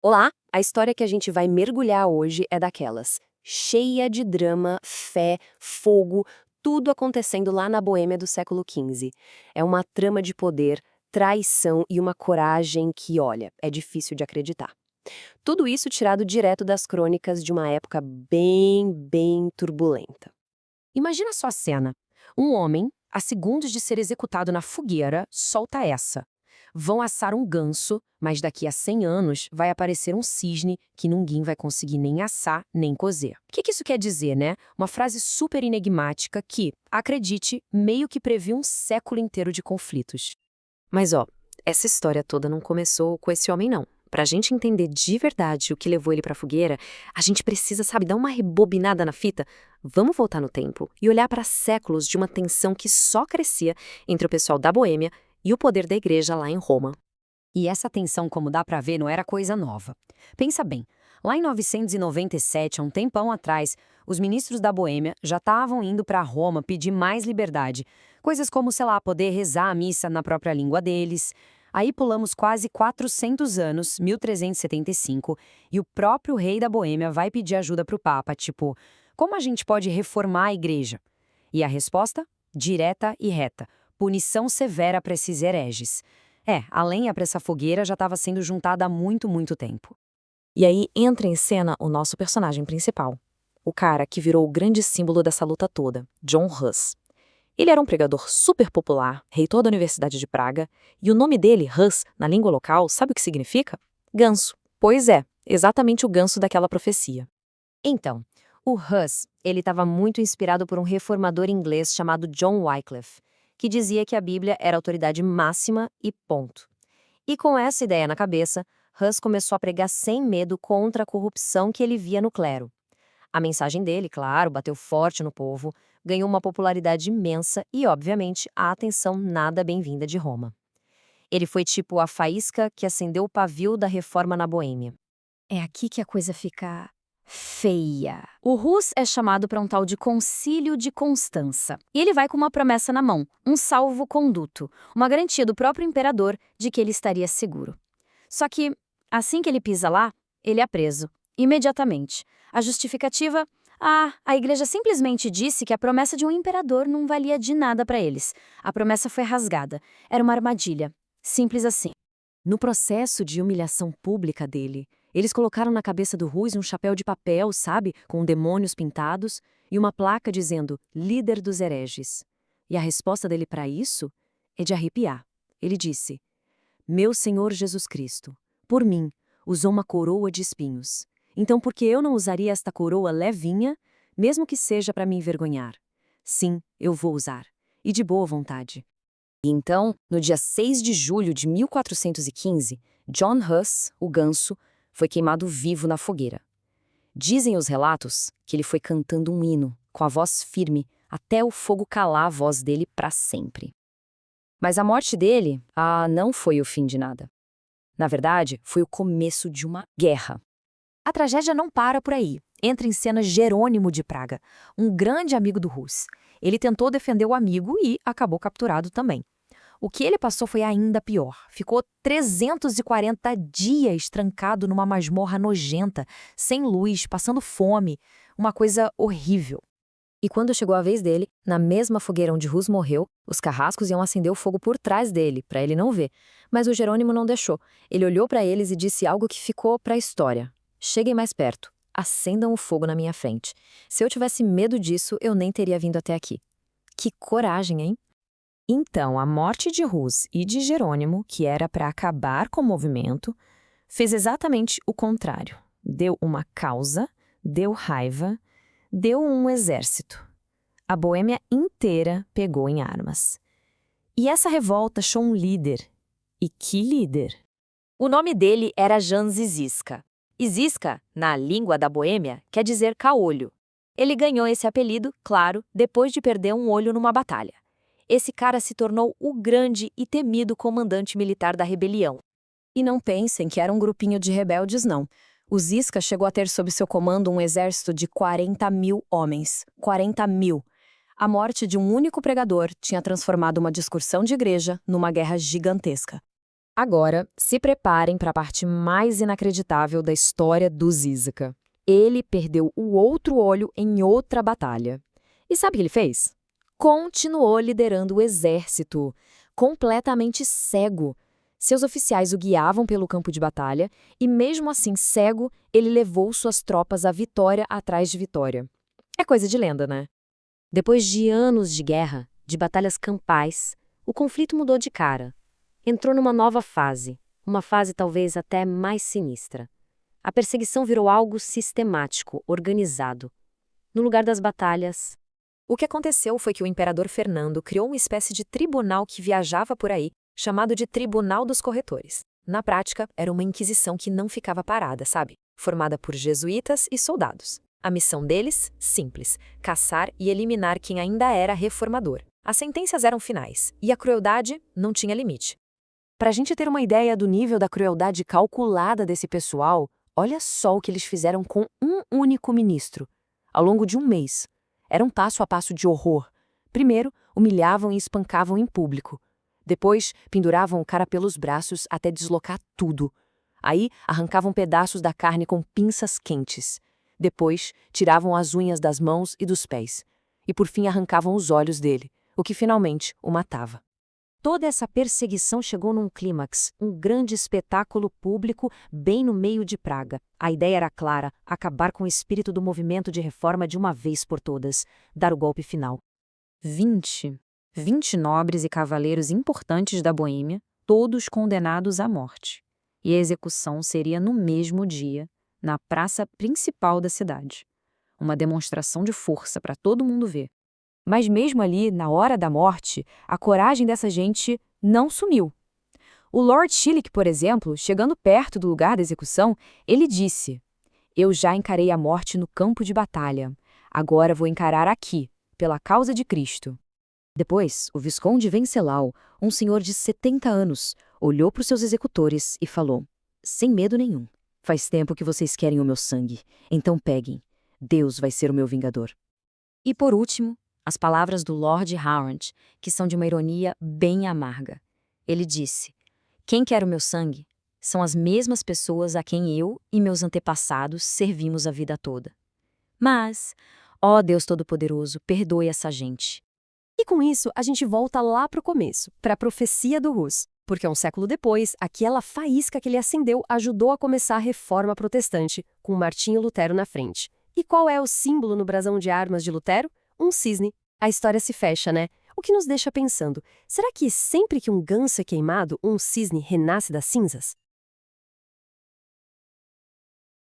Olá! A história que a gente vai mergulhar hoje é daquelas, cheia de drama, fé, fogo, tudo acontecendo lá na Boêmia do século XV. É uma trama de poder, traição e uma coragem que, olha, é difícil de acreditar. Tudo isso tirado direto das crônicas de uma época bem turbulenta. Imagina só a cena. Um homem, a segundos de ser executado na fogueira, solta essa. Vão assar um ganso, mas daqui a 100 anos vai aparecer um cisne que ninguém vai conseguir nem assar nem cozer. O que isso quer dizer, né? Uma frase super enigmática que, acredite, meio que previu um século inteiro de conflitos. Mas ó, essa história toda não começou com esse homem não. Pra gente entender de verdade o que levou ele pra fogueira, a gente precisa, sabe, dar uma rebobinada na fita. Vamos voltar no tempo e olhar para séculos de uma tensão que só crescia entre o pessoal da Boêmia e o poder da igreja lá em Roma. E essa tensão, como dá pra ver, não era coisa nova. Pensa bem, lá em 997, há um tempão atrás, os ministros da Boêmia já estavam indo para Roma pedir mais liberdade. Coisas como, sei lá, poder rezar a missa na própria língua deles. Aí pulamos quase 400 anos, 1375, e o próprio rei da Boêmia vai pedir ajuda pro Papa, tipo, como a gente pode reformar a igreja? E a resposta? Direta e reta. Punição severa para esses hereges. A lenha para essa fogueira já estava sendo juntada há muito tempo. E aí entra em cena o nosso personagem principal, o cara que virou o grande símbolo dessa luta toda, John Hus. Ele era um pregador super popular, reitor da Universidade de Praga, e o nome dele, Hus, na língua local, sabe o que significa? Ganso. Pois é, exatamente o ganso daquela profecia. Então, o Hus, ele estava muito inspirado por um reformador inglês chamado John Wycliffe, que dizia que a Bíblia era a autoridade máxima e ponto. E com essa ideia na cabeça, Hus começou a pregar sem medo contra a corrupção que ele via no clero. A mensagem dele, claro, bateu forte no povo, ganhou uma popularidade imensa e, obviamente, a atenção nada bem-vinda de Roma. Ele foi tipo a faísca que acendeu o pavio da reforma na Boêmia. É aqui que a coisa fica feia. O Hus é chamado para um tal de Concílio de Constança. E ele vai com uma promessa na mão, um salvo-conduto, uma garantia do próprio imperador de que ele estaria seguro. Só que, assim que ele pisa lá, ele é preso, imediatamente. A justificativa? A igreja simplesmente disse que a promessa de um imperador não valia de nada para eles. A promessa foi rasgada. Era uma armadilha. Simples assim. No processo de humilhação pública dele, eles colocaram na cabeça do Hus um chapéu de papel, sabe, com demônios pintados, e uma placa dizendo líder dos hereges. E a resposta dele para isso é de arrepiar. Ele disse: Meu Senhor Jesus Cristo, por mim, usou uma coroa de espinhos. Então por que eu não usaria esta coroa levinha, mesmo que seja para me envergonhar? Sim, eu vou usar. E de boa vontade. E então, no dia 6 de julho de 1415, John Hus, o ganso, foi queimado vivo na fogueira. Dizem os relatos que ele foi cantando um hino, com a voz firme, até o fogo calar a voz dele para sempre. Mas a morte dele, não foi o fim de nada. Na verdade, foi o começo de uma guerra. A tragédia não para por aí. Entra em cena Jerônimo de Praga, um grande amigo do Hus. Ele tentou defender o amigo e acabou capturado também. O que ele passou foi ainda pior. Ficou 340 dias trancado numa masmorra nojenta, sem luz, passando fome. Uma coisa horrível. E quando chegou a vez dele, na mesma fogueira onde Hus morreu, os carrascos iam acender o fogo por trás dele, para ele não ver. Mas o Jerônimo não deixou. Ele olhou para eles e disse algo que ficou para a história. Cheguem mais perto. Acendam o fogo na minha frente. Se eu tivesse medo disso, eu nem teria vindo até aqui. Que coragem, hein? Então, a morte de Hus e de Jerônimo, que era para acabar com o movimento, fez exatamente o contrário. Deu uma causa, deu raiva, deu um exército. A Boêmia inteira pegou em armas. E essa revolta achou um líder. E que líder! O nome dele era Jan Ziziska. E Ziska, na língua da Boêmia, quer dizer caolho. Ele ganhou esse apelido, claro, depois de perder um olho numa batalha. Esse cara se tornou o grande e temido comandante militar da rebelião. E não pensem que era um grupinho de rebeldes, não. O Ziska chegou a ter sob seu comando um exército de 40 mil homens. 40 mil. A morte de um único pregador tinha transformado uma discursão de igreja numa guerra gigantesca. Agora, se preparem para a parte mais inacreditável da história do Ísaca. Ele perdeu o outro olho em outra batalha. E sabe o que ele fez? Continuou liderando o exército, completamente cego. Seus oficiais o guiavam pelo campo de batalha e, mesmo assim cego, ele levou suas tropas à vitória atrás de vitória. É coisa de lenda, né? Depois de anos de guerra, de batalhas campais, o conflito mudou de cara. Entrou numa nova fase, uma fase talvez até mais sinistra. A perseguição virou algo sistemático, organizado. No lugar das batalhas, O que aconteceu foi que o imperador Fernando criou uma espécie de tribunal que viajava por aí, chamado de Tribunal dos Corretores. Na prática, era uma inquisição que não ficava parada, sabe? Formada por jesuítas e soldados. A missão deles, simples, caçar e eliminar quem ainda era reformador. As sentenças eram finais, e a crueldade não tinha limite. Para a gente ter uma ideia do nível da crueldade calculada desse pessoal, olha só o que eles fizeram com um único ministro, ao longo de um mês. Era um passo a passo de horror. Primeiro, humilhavam e espancavam em público. Depois, penduravam o cara pelos braços até deslocar tudo. Aí, arrancavam pedaços da carne com pinças quentes. Depois, tiravam as unhas das mãos e dos pés. E por fim arrancavam os olhos dele, o que finalmente o matava. toda essa perseguição chegou num clímax, um grande espetáculo público bem no meio de Praga. A ideia era clara, acabar com o espírito do movimento de reforma de uma vez por todas, dar o golpe final. 20 nobres e cavaleiros importantes da Boêmia, todos condenados à morte. E a execução seria no mesmo dia, na praça principal da cidade. Uma demonstração de força para todo mundo ver. Mas mesmo ali, na hora da morte, a coragem dessa gente não sumiu. O Lord Schillich, por exemplo, chegando perto do lugar da execução, ele disse: "Eu já encarei a morte no campo de batalha. Agora vou encarar aqui, pela causa de Cristo." Depois, o Visconde Wencelau, um senhor de 70 anos, olhou para os seus executores e falou, sem medo nenhum: "Faz tempo que vocês querem o meu sangue, então peguem. Deus vai ser o meu vingador." E por último, as palavras do Lord Howard, que são de uma ironia bem amarga. Ele disse: "Quem quer o meu sangue são as mesmas pessoas a quem eu e meus antepassados servimos a vida toda. Mas, ó Deus Todo-Poderoso, perdoe essa gente." E com isso, a gente volta lá para o começo, para a profecia do Hus, porque um século depois, aquela faísca que ele acendeu ajudou a começar a reforma protestante, com Martinho Lutero na frente. E qual é o símbolo no brasão de armas de Lutero? Um cisne. A história se fecha, né? O que nos deixa pensando, será que sempre que um ganso é queimado, um cisne renasce das cinzas?